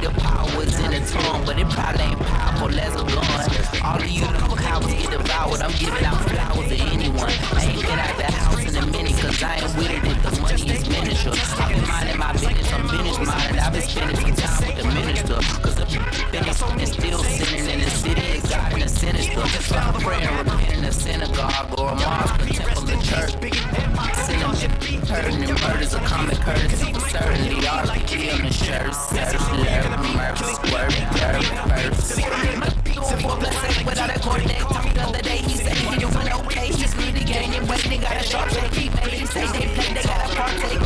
the power was in the tongue, but it probably ain't powerful as a gun. All of you little cowards get devoured. I'm giving out flowers to anyone. I ain't been out the house in a minute, cause I ain't with it if the money is miniature. I've been minding my business, I'm business minded. I've been spending some time with the minister, cause the business is still sinning in the city and God in the sinister. So I'm praying, repenting a synagogue or a mosque, a temple, a church. Sinning, hurting and murders are common courtesy. Certainly all the kill in the shirts, mercy, squirt, without a coordinate, told me the other day, he said he doing okay. He's really gaining weight, they got a sharp shake. He made, he say they play, they got a partake.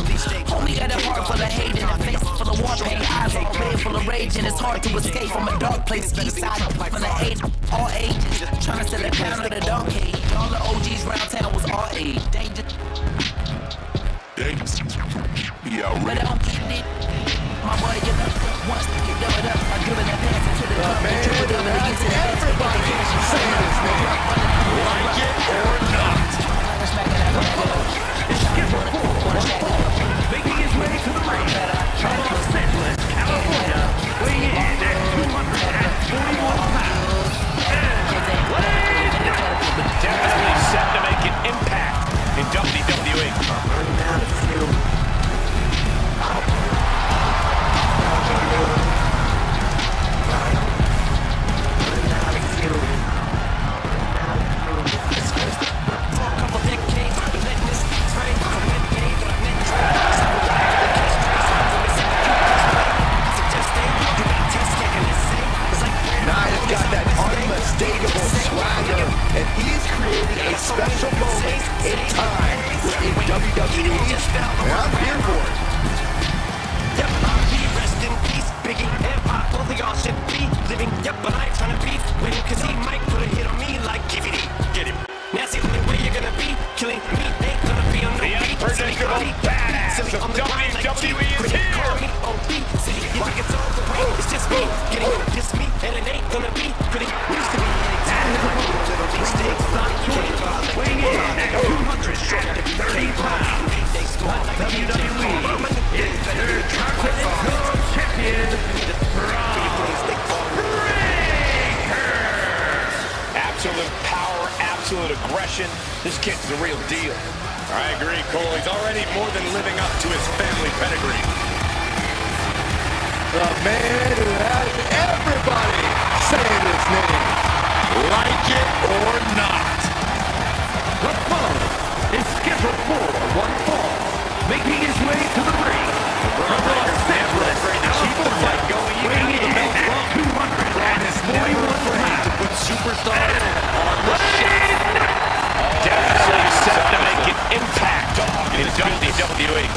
Homie got a heart full of hate and a face full of war pain. Eyes all red, full of rage, and it's hard to escape from a dark place. East side, from the age, all ages. Trying to sell a pound of the dog cage. All the OGs round town was all age. Yeah, but I don't get it. My boy, you know, once you do it up, I'm giving a pass into the club. Man, everybody saying this, nigga. Like it or not. Making his way to the ring from Los Angeles, California, weighing in at 241 pounds. Definitely set to make an impact in WWE. Unmistakable swagger, and he's creating a special moment in time within WWE, and I'm here for it. Yep, I'll be rest in peace, Biggie and Pop, both of y'all should be living. Yep, but I ain't trying to be with him, cause he might put a hit on me like GVD. Get him. Now see the only way you're gonna be killing me, ain't gonna be on no beat. Unpredictable badass of WWE is here. Call me OB, see, you think it's all the way, it's just me getting this me, and it ain't gonna be pretty. Used to be anytime, little these things, you can't bother. Weighing in at 230 pounds. WWE Intercontinental Champion, Absolute power, absolute aggression. This kid's the real deal. I agree, Cole. He's already more than living up to his family pedigree. The man who has everybody saying his name, like it or not. The following is scheduled for one fall, making his way to the ring from Los Angeles, California, weighing in at 241 pounds. Superstars on the show. Definitely set to make an impact in WWE.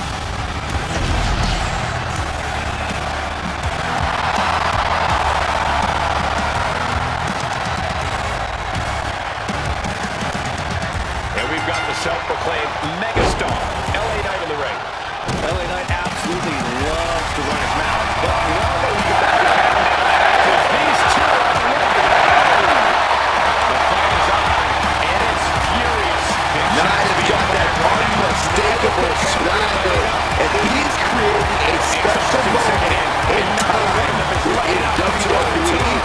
And we've got the self-proclaimed megastar, LA Knight in the ring. LA Knight absolutely loves to run his mouth, but we all know he's the best at it. These two are unmistakable swagger, and he's creating a special moment in time in WWE,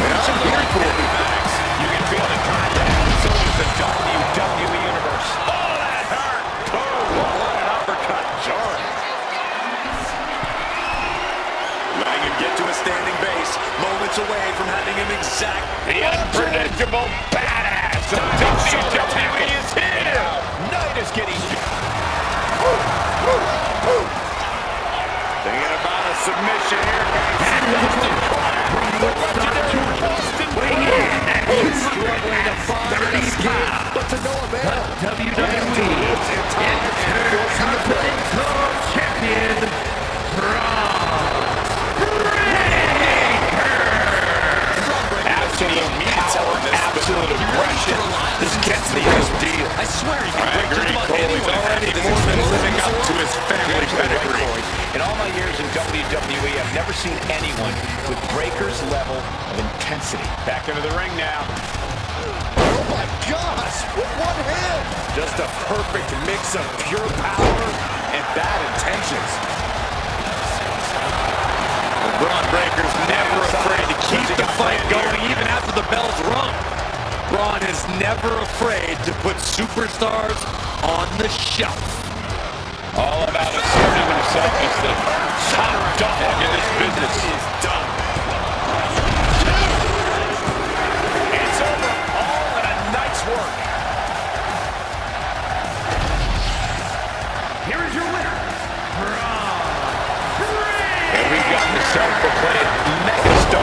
and I'm here for it. You can feel the contact. So is the WWE Universe. Oh, that hurt! Oh, what an uppercut. Sure. Letting him get to a standing base, moments away from having him exact the unpredictable badass of WWE is here! Knight is getting... Thinking about a submission here, Struggling to find an escape, but to no avail. WWE Intercontinental Champion, absolute power, absolute aggression. This gets the deal. I swear he can break agree, just about Cole. He's anyone. already more than living up to his family pedigree. In all my years in WWE, I've never seen anyone with Breaker's level of intensity. Back into the ring now. Oh my gosh, with one hand. Just a perfect mix of pure power and bad intentions. Braun Breaker's never afraid to keep the fight going even after the bell's rung. Braun is never afraid to put superstars on the shelf. All about asserting himself as the top dog in this business. Is done. It's over. All in a night's work. Here is your winner, And we've got the self-proclaimed megastar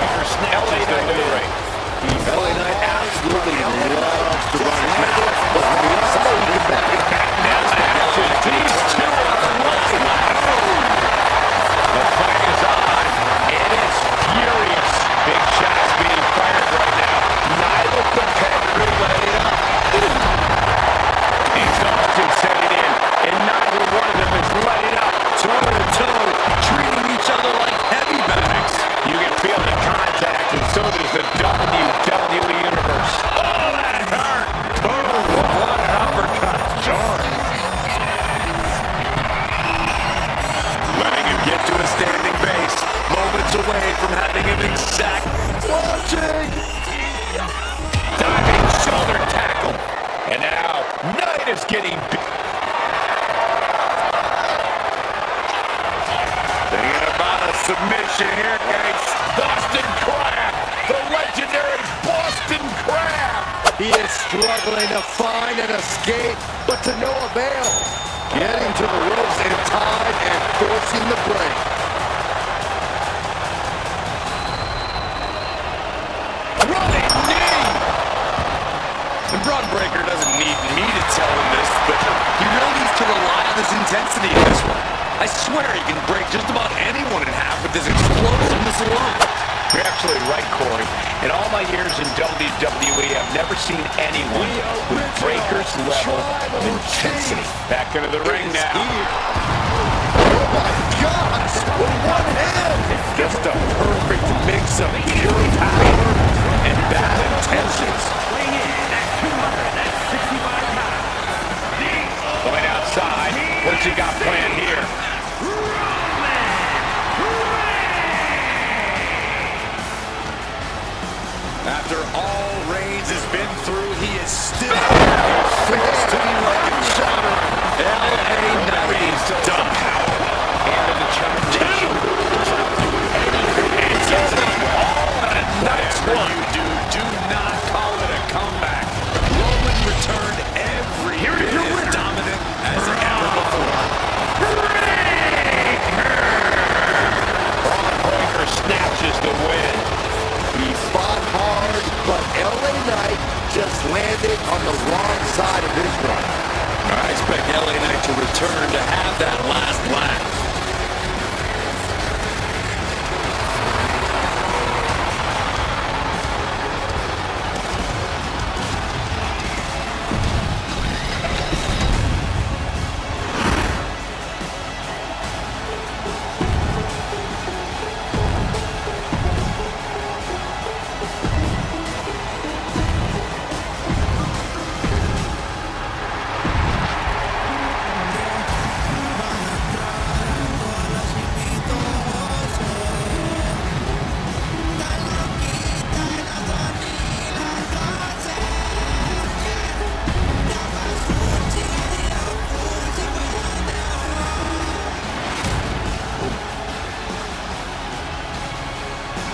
LA Knight in the ring. LA Knight absolutely loves to run his mouth, but on the outside, he can back it back. Now the action. These two are flying. The fight is on. It is furious. Big shots being fired right now. Neither competitor letting up. Exhaustion setting in, and neither one of them is letting up. toe to toe, treating each other like heavy bags. You can feel the contact, and so does the WWE Universe. Oh, that hurt! Oh, what an uppercut. John. Letting him get to a standing base. Moments away from having him exact. Watching! Diving shoulder tackle. And now, Knight is getting beat. Thinking about a submission here, guys. Boston Crab, the legendary Boston Crab. He is struggling to find an escape, but to no avail. Getting to the ropes in time and forcing the break. Running knee! And Braun Breaker doesn't need me to tell him this, but he really needs to rely on his intensity in this one. I swear he can break just about anyone in half with his explosiveness alone. You're absolutely right, Corey. In all my years in WWE, I've never seen anyone with Breaker's level of intensity. Back into the ring now. Oh my gosh! With one hand! Just a perfect mix of pure power and bad intentions. Going outside. What's he got planned here? After all Reigns has been through, he is still feasting like a shatter. LA Knight is done. And the determination. It's over. All in a night's one. Do not call it a comeback. Roman returned every bit as dominant as ever before. Braun Breaker snatches the win. He fought hard, but LA Knight just landed on the wrong side of his one. I expect LA Knight to return to have that last laugh.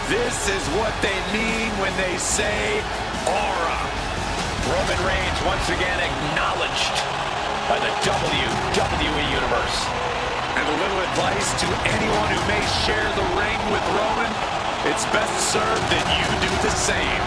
This is what they mean when they say aura. Roman Reigns once again acknowledged by the WWE Universe. And a little advice to anyone who may share the ring with Roman, it's best served that you do the same.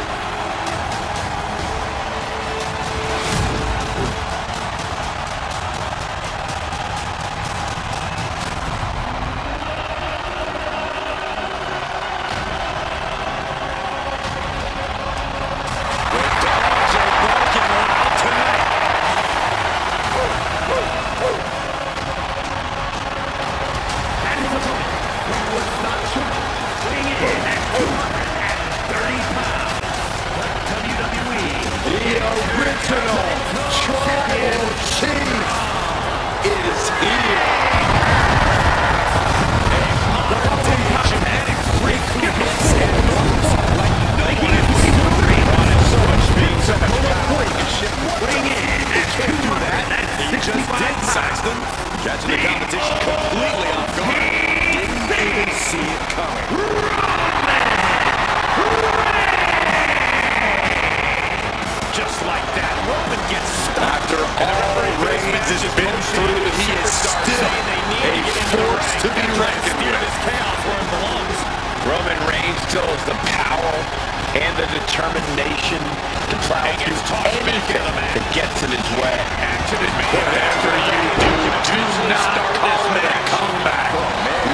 shows the power and the determination to plow through anything that gets in his way. Whatever you do not call it a comeback.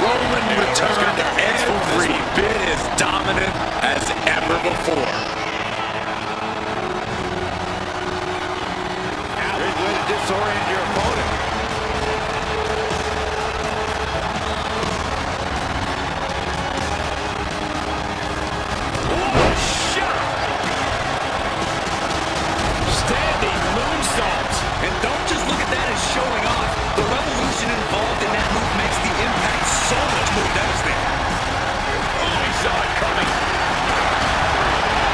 Roman returned every bit as dominant as ever before. Great way to disorient your opponent. What a shot! Standing moonsault. And don't just look at that as showing off. The revolution involved in that move makes the impact so much more devastating. Oh, he saw it coming.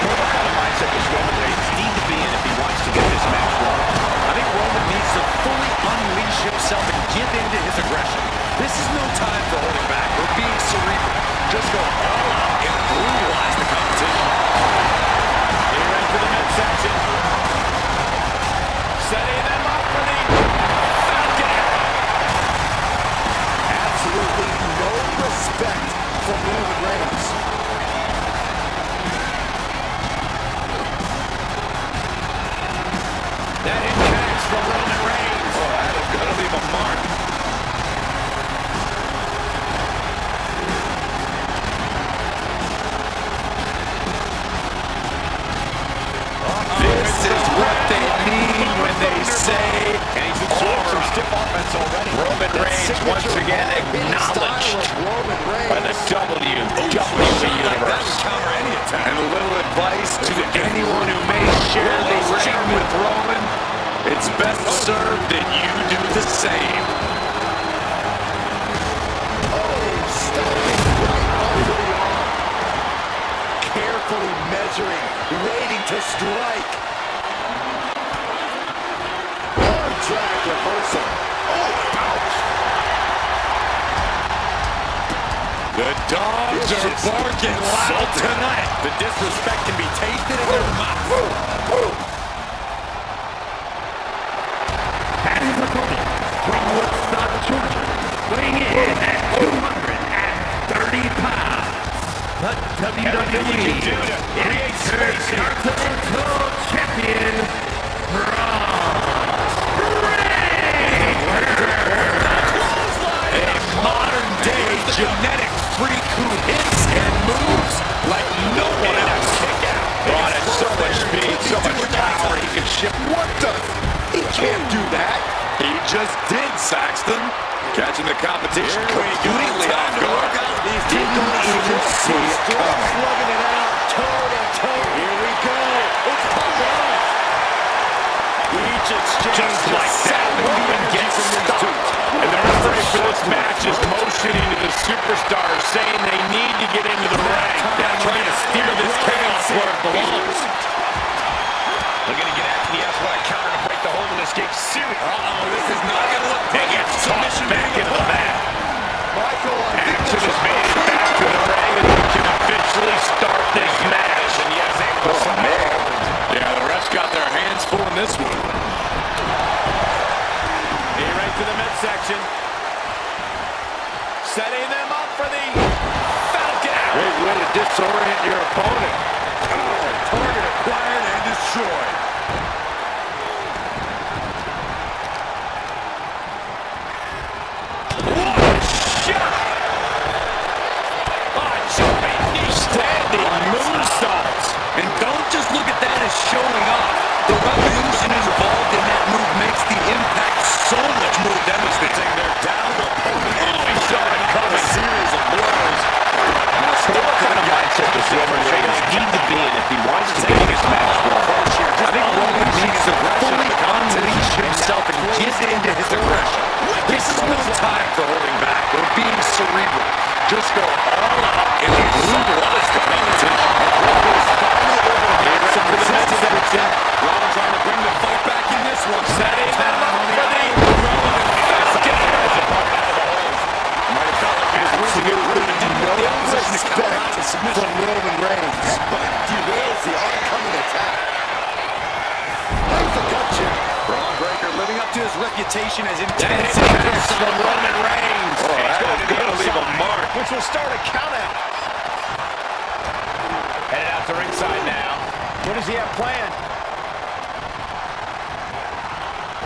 What kind of mindset does Roman Reigns need to be in if he wants to get this match won? I think Roman needs to fully unleash himself and give into his aggression. This is no time for holding back or being cerebral. Just go all out and brutalize the competition. Getting ready for the midsection. Setting them up for the Falcon. Absolutely no respect from Roman Reigns. That impacts from Roman Reigns. Oh, that is going to leave a mark. This is what they mean when they say, And he's absorbed some stiff offense already. Roman Reigns once again acknowledged by the WWE Universe. and a little advice to anyone who may share the ring with Roman, it's best served that you do the same. Carefully measuring, waiting to strike. Drag reversal. Oh, ouch. The dogs are barking loud tonight. The disrespect can be tasted in their mouth. And his opponent from Woodstock, Georgia, weighing in at 230 pounds, the WWE Intercontinental Champion, A modern-day genetic freak who hits and moves like no one else. Brought in so much speed, so much power, he can shift. What the? He can't do that. He just did, Saxton. Catching the competition completely off guard. He didn't even see it coming. Slugging it out, toe to toe. Here we go. It's popping off. Each exchange just like that, Roman gets stopped. And the referee for this match is motioning to the superstars, saying they need to get into the ring. They're trying to steer this chaos where it belongs. Looking to get after the S. What a counter to break the hold of this game. Serious. This is not going to look They get tossed back into the mat. Action is made back to the ring, and we can officially start this match. And yes, it was Yeah, the refs got their hands full in this one. right to the midsection. Setting them up for the Falcon. Great way to disorient your opponent. Oh, target acquired and destroyed. What a shot! Jumping knee, standing moonsaults. And don't just look at that as showing off. The revolution involved in that move makes the impact so much more devastating. They're down to opponent. Oh, he saw it coming. A series of blows. What kind of mindset does Roman Reigns need to be in if he wants to get this match won? I think Roman needs to fully unleash himself and give into his aggression. This is no time for holding back or being cerebral. Just go all out and brutalize the competition. Roman trying to bring the fight back in this one. Setting them up for the Falcon. Might have felt like he was losing it. No respect from Roman Reigns. But derails the oncoming attack. Nice a gut check. Braun Breaker living up to his reputation as That intense. impacts from Roman Reigns. Oh, that is going to leave a mark. Which will start a count out. out to ringside now. What does he have planned?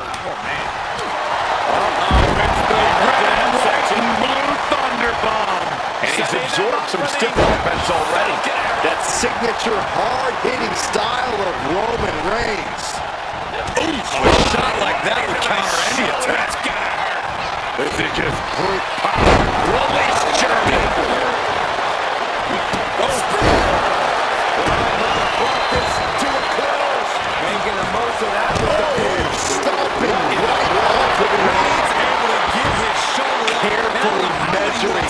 Oh, man. Blue Thunder Bomb. And he's absorbed some stiff offense already. That signature hard-hitting style of Roman Reigns. Ooh, a shot like that would counter any attack. That's gotta hurt. This is just brute power. Release German. Making the most of that with the pin. Stomping right off of Reigns, able to get his shoulder carefully measuring,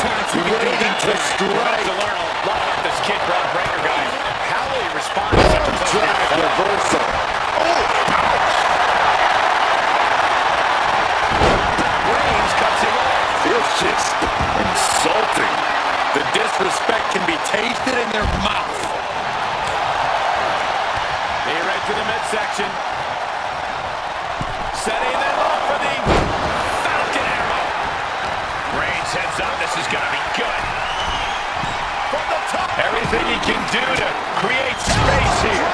waiting to strike. To learn a lot about this kid, Brock Breaker guy. How will he respond to such a Drag reversal. Oh, ouch! Reigns cuts him off. It's just insulting. The disrespect can be tasted in their mouth. He right to the midsection. Setting them up for the Falcon Arrow. Reigns heads up. This is going to be good. From the top. Everything he can do to create space here.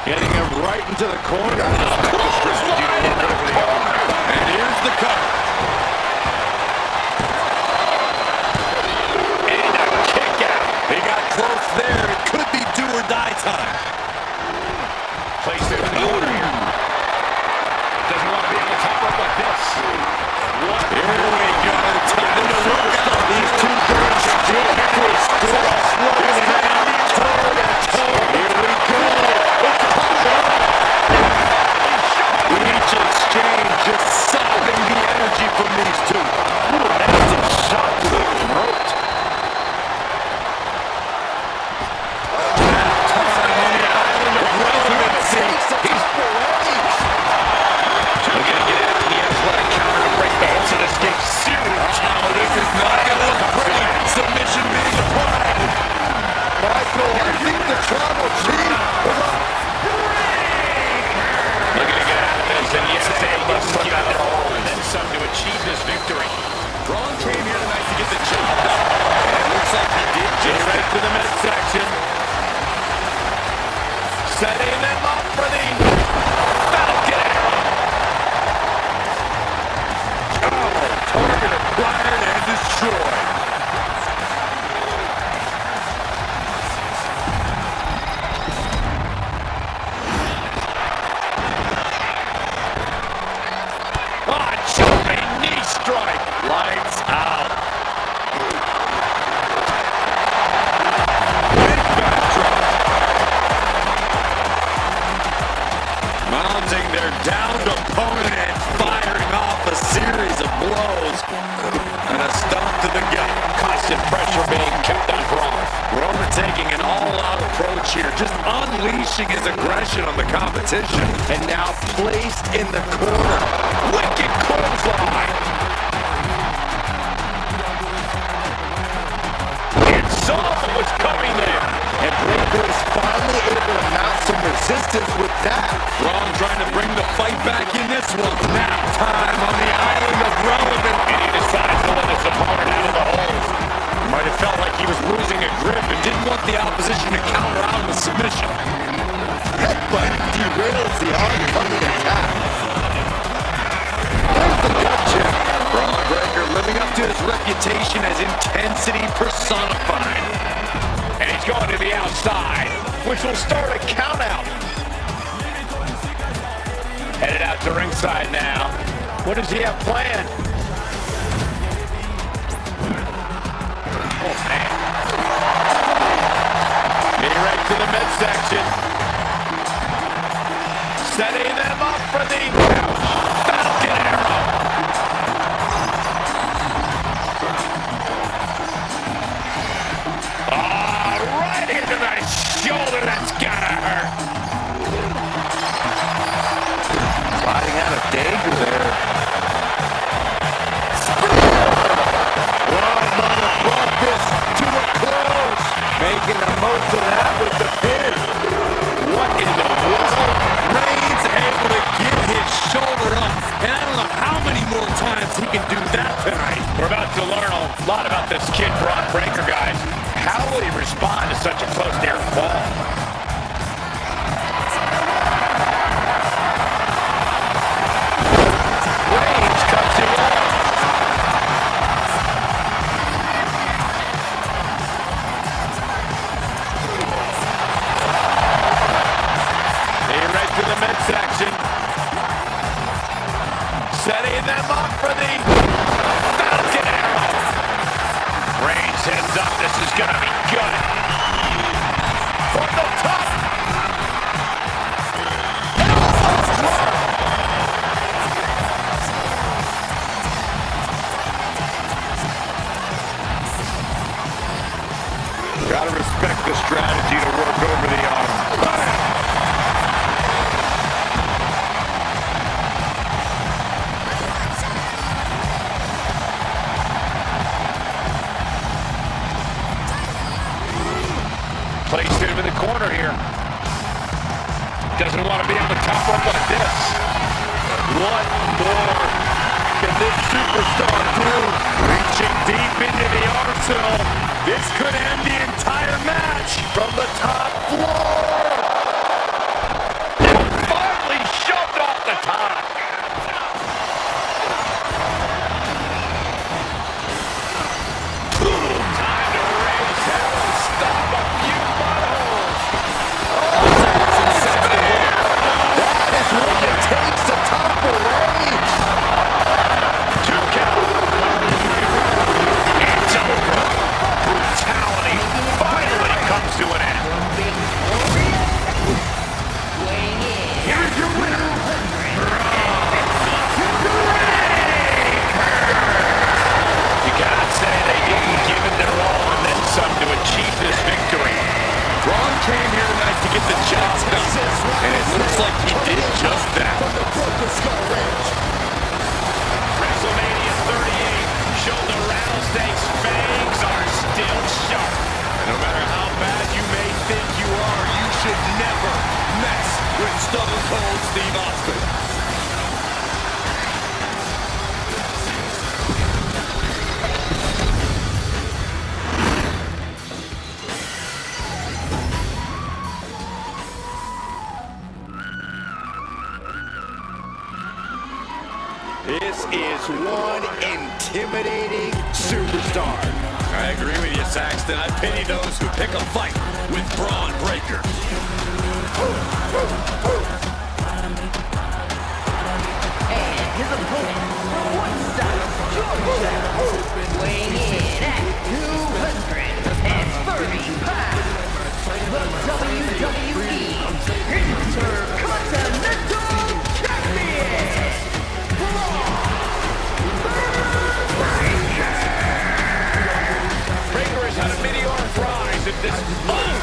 Getting him right into the corner. And here's the cover. And a kick out. He got close there. It could be do or die time. Placed it in the order here. Doesn't want to be able to top up like this. What? Here we go. Time to work out. These two girls are Here we go. Each exchange just sopping the energy from these two. Ooh, that's a shot to the throat. Time on the island of relevancy. He's We're going to get out of the athletic counter to break the hold of this game. Serious. oh, this is not going to look pretty. Submission being applied. Michael, I think the tribal chief was up. Looking to get out of this, and yes, they must put out their all and then some to achieve this victory. Braun came here tonight to get the job done. And it looks like he did just Right to the midsection. Setting them up for the Falcon Arrow. target acquired and destroyed. Jumping knee strike. Lights out. Mounting their downed opponent and firing off a series of blows. And a stomp to the gut. Constant pressure being kept on Braun. Roman taking an all-out approach here, just unleashing his aggression on the competition. And now placed in the corner. Wicked clothesline. It saw what was coming there. And Breaker is finally able to mount some resistance with that. Braun trying to bring the fight back in this one. Now time on the island of relevance. And he decides to let his opponent out of the hole. Might have felt like he was losing a grip and didn't want the opposition to counter out with submission. Headbutt derails the oncoming attack. There's the gut check. Braun Breaker living up to his reputation as intensity personified. And he's going to the outside, which will start a count out. Headed out to ringside now. What does he have planned? Oh, man. Knee right to the midsection. Setting them up for the Falcon Arrow. Right into the shoulder. That's gotta hurt. Sliding out of danger there. Mother brought this to a close. Making the most of that with the pin. What in the world? Reigns able to get his shoulder up. And I don't know how many more times he can do that tonight. We're about to learn a lot about this kid, Braun Breaker, guys. How will he respond to such a close near fall? Reigns cuts him off. Right to the midsection. Setting them up for the Falcon Arrow. Reigns heads up. This is going to be good. For the top. Gotta respect the strategy to work over the arm. Placed him in the corner here. Doesn't want to be on the top rope like this. What more can this superstar do? Reaching deep into the arsenal. This could end the entire match from the top floor. Finally shoved off the top. This is one intimidating superstar. I agree with you, Saxton. I pity those who pick a fight with Braun Breaker. And his opponent from Woodstock, Georgia, weighing in at 230 pounds, the WWE Intercontinental Champion, Breaker has had a meteoric rise in this month.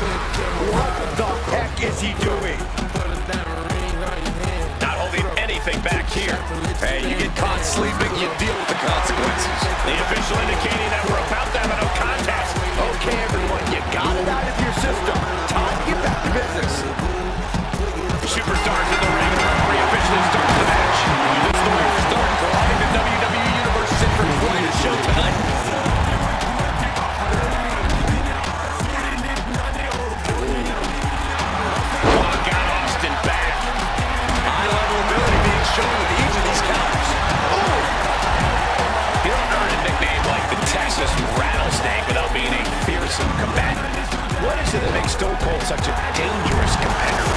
What the heck is he doing? Not holding anything back here. Hey, you get caught sleeping, you deal with the consequences. The official indicating that we're about to have a no contest. Okay, everyone, you got it out of your system. Time to get back to business. Superstars in the ring. The referee officially starts the match. It's the way we're starting to live. The WWE Universe is in for quite a show tonight. Got Austin back. High-level ability being shown with each of these counters. You don't earn a nickname like the Texas Rattlesnake without being a fearsome combatant. What is it that makes Stone Cold such a dangerous competitor?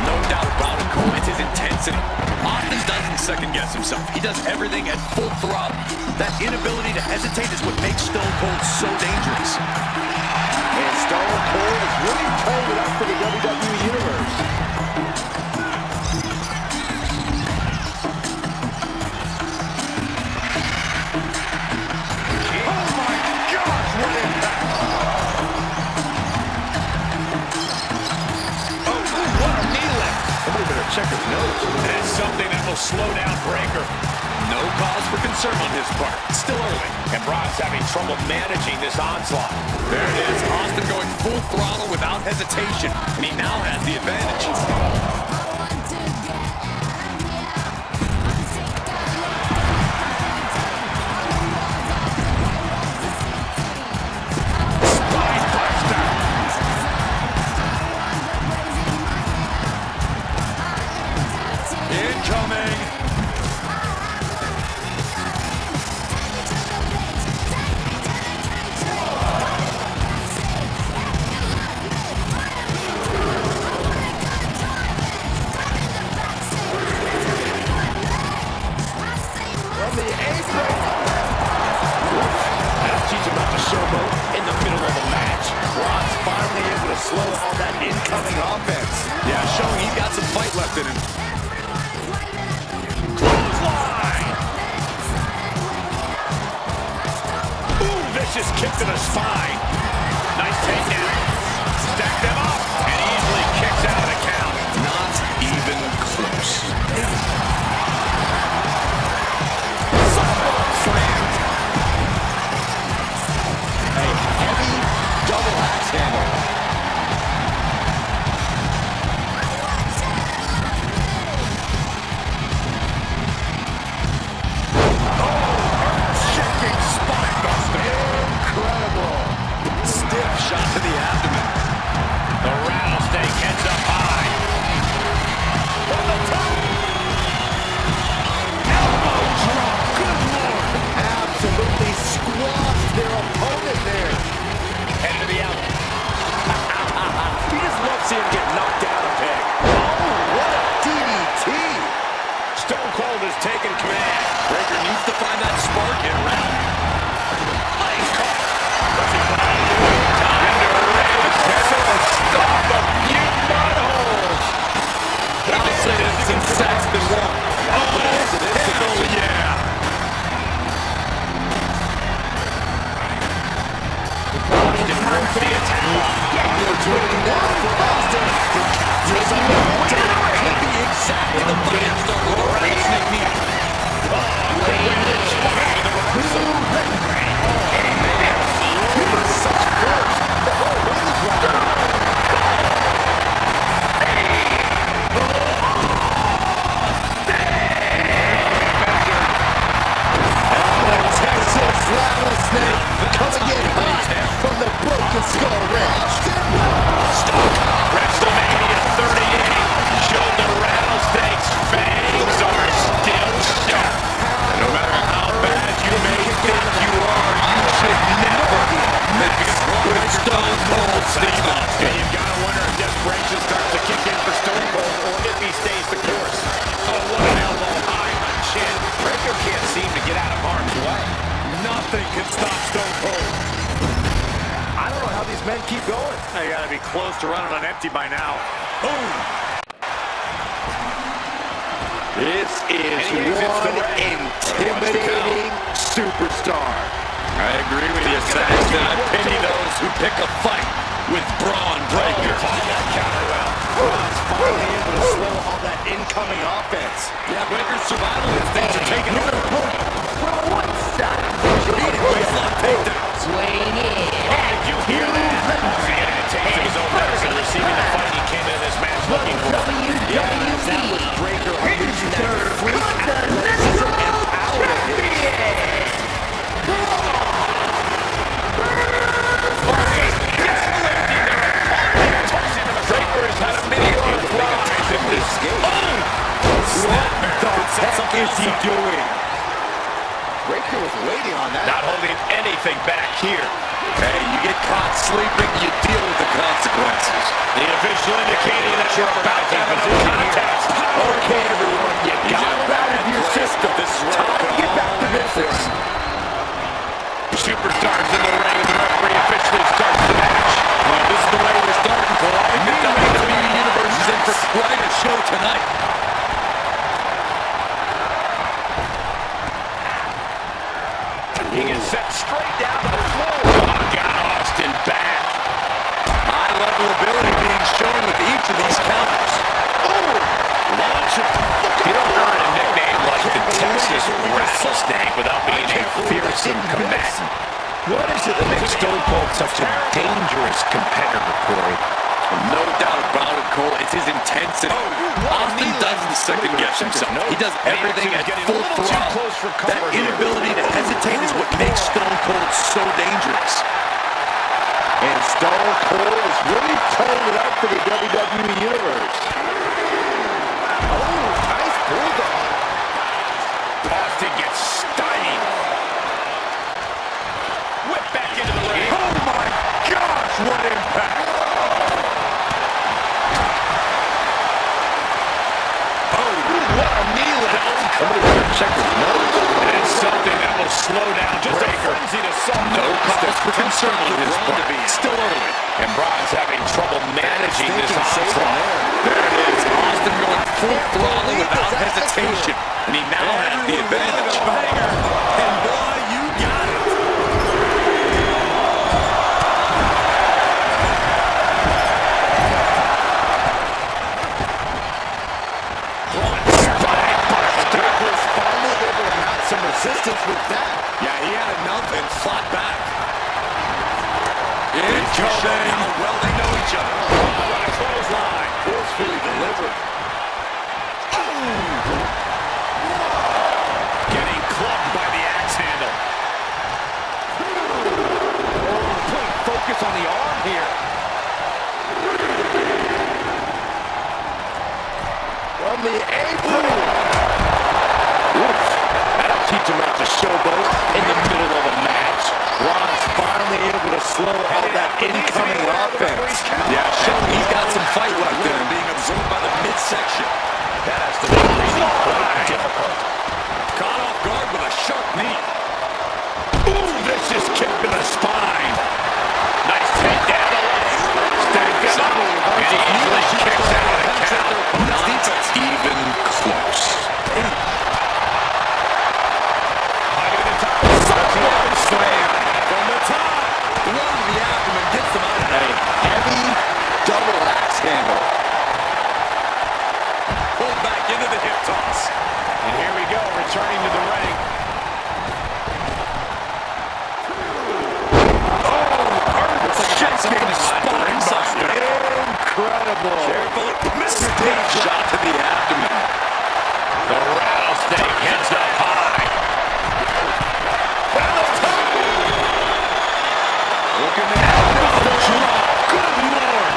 No doubt about it, Cole. It's his intensity. Austin doesn't second-guess himself. He does everything at full throttle. That inability to hesitate is what makes Stone Cold so dangerous. And Stone Cold is really pulling it up for the WWE Universe. Oh my gosh, what impact! Oh, what a knee lift! Somebody better check his nose. That's something that will slow down Breaker. No cause for concern on his part. It's still early. And Braun's having trouble managing this onslaught. There it is. Austin going full throttle without hesitation. And he now has the advantage. incoming offense. Yeah, showing he's got some fight left in him. Clothesline! Ooh, vicious kick to the spine. Nice takedown. Stack them up. And easily kicks out of the count. Not even close. Slammed. A heavy double axe handle. Earth-shaking spine buster. Incredible. Stiff shot to the abdomen. The rattlesnake heads up high. From the top. Elbow drop. Good Lord. Absolutely squashed their opponent there. Head to the elbow. You just love seeing him get knocked down a peg. Oh, what a DDT. Stone Cold has taken command. Breaker needs to find that spark and round. Nice call. What's he trying to do? Time to raise the stop the mute buttholes. I'll say this in Saxton 1. Oh, hell yeah. The attack. You're doing that for Austin. There's a momentum. Could be exactly the fight Stone Cold Rattlesnake needed. Texas Rattlesnake coming in hot from the Broken Skull Ranch. WrestleMania 38 showed the Rattlesnake's fangs are still sharp. And no matter how bad you may think you are, you should never mess with Stone Cold Steve Austin. You've got to wonder if desperation starts to kick in for Stone Cold or if he stays the course. Oh, what an elbow high on the chin. Breaker can't seem to get out of harm's way. Nothing can stop Stone Cold. I don't know how these men keep going. They gotta be close to running on empty by now. Boom! This is one intimidating superstar. I agree with you, Saxton. I pity those who pick a fight with Braun Breaker. Braun's finally able to slow all that incoming offense. Yeah, Breaker's survival instincts are taking over. From what side? Weighing in. Did you hear that? The taking his own medicine, receiving the fight he came into this match looking for. Yes, that was Breaker using that freak athleticism and power of his. Breaker has had a mini arthritis in this game. What the heck is he doing? Breaker was waiting on that. Not holding anything back here. Hey, you get caught sleeping, you deal with the consequences. The official indicating that you're about to have a contest. Okay, everyone, you got it out of your system. This is time to get back to business. Superstars in the ring, and the referee officially starts the match. Well, this is the way we're starting, Cole. The WWE Universe is in for quite a show tonight. He gets set straight down to the floor. Oh, got Austin back. High-level ability being shown with each of these counters. Oh, launch it. You don't earn a nickname like the Texas Rattlesnake without being a fearsome combatant. What is it that makes Stone Cold such a dangerous competitor, Corey? No doubt about it, Cole. It's his intensity. Austin doesn't second-guess himself. He does everything at full throttle. That inability to hesitate is what makes Stone Cold so dangerous. And Stone Cold is really turning it up for the WWE Universe. Oh, nice bulldog. Austin gets stymied. Whip back into the ring. Oh, my gosh, what impact. Check his nose. And it's something that will slow down just a frenzy to some. No cause for concern on his part. Still early. And Braun's having trouble managing this onslaught. There it is. Austin going full throttle without hesitation. And he now has the advantage. And boy, you got it. Some resistance with that. Yeah, he had enough and fought back. Incoming. How well they know each other. Right, clothesline. Forcefully delivered. Getting clubbed by the axe handle. Putting focus on the arm here. From the apron. That'll teach him not to showboat in the middle of a match. Braun's finally able to slow all that incoming offense. Yeah, showing he's got some fight left in him, being absorbed by the midsection. That has to be really quite difficult. Caught off guard with a sharp knee. Ooh, this is kick to the spine. Nice takedown. Stands up. And he easily kicks out of the count. Not even close. Slam. From the top. One to the abdomen gets them out of there. Heavy double axe handle. Pulled back into the hip toss. And here we go, returning to the ring. Incredible. Careful. Mistake shot to the abdomen. The rattlesnake heads up high. Looking to have the drop. Good Lord.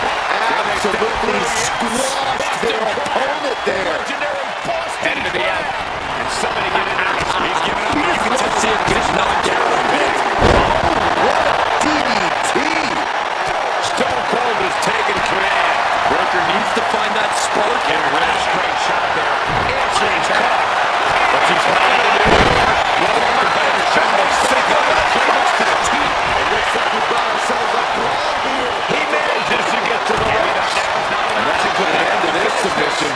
Absolutely squashed their opponent there. Headed to the out. And somebody get in there. He's giving up. You can just see it gets knocked down a bit. What a DDT. Stone Cold is taking command. Breaker needs to find that spark Get here. a real straight shot there. Answering cut. What's he trying to do? Looking for better shot. Stick up and clearance to the teeth. It looks like we've got ourselves a brawl here. He manages to get to the ring. And that should put an end to this submission.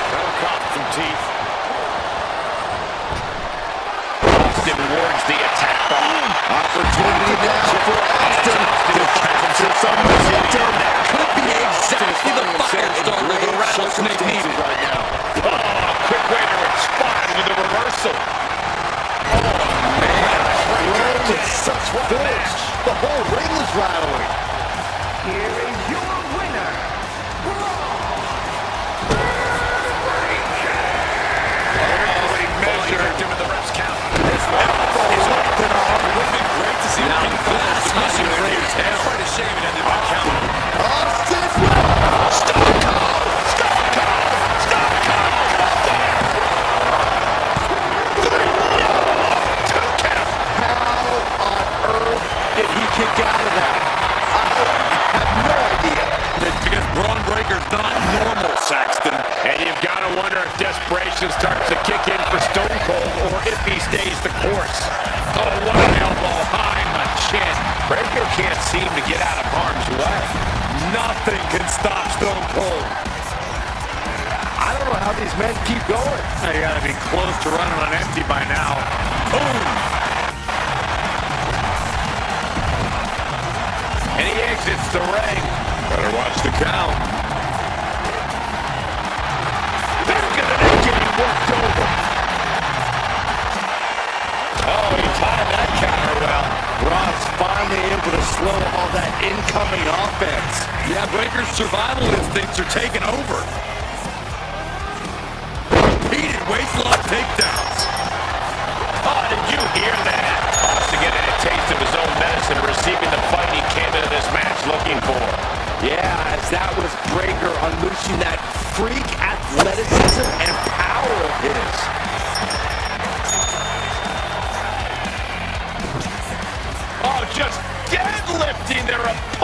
That'll cost some teeth. Austin wards the attack ball. Opportunity now for Austin to capture some momentum. Could be exactly the firestarter the rattlesnake needed right now. Quick way to respond with a reversal. Such force. The whole ring is rattling. Here is your winner, Everybody measured him in the ref's count. It's locked in on. It would have been great to see now fast missing the ring tail. It's quite a shame it ended by count. Austin. Did he kick out of that? I have no idea. It's because Braun Breaker's not normal, Saxton. And you've got to wonder if desperation starts to kick in for Stone Cold or if he stays the course. Oh, what an elbow high on the chin. Breaker can't seem to get out of harm's way. Nothing can stop Stone Cold. I don't know how these men keep going. They gotta be close to running on empty by now. Boom! And he exits the ring. Better watch the count. Back in the net, getting worked over. Oh, he timed that counter well. Braun's finally able to slow all that incoming offense. Yeah, Breaker's survival instincts are taking over. Repeated waistlock takedowns. Oh, did you hear that? Austin getting a taste of his own medicine, receiving the fight he came into this match looking for. Yeah, as that was Breaker unleashing that freak athleticism and power of his. Oh, just deadlifting their opponent.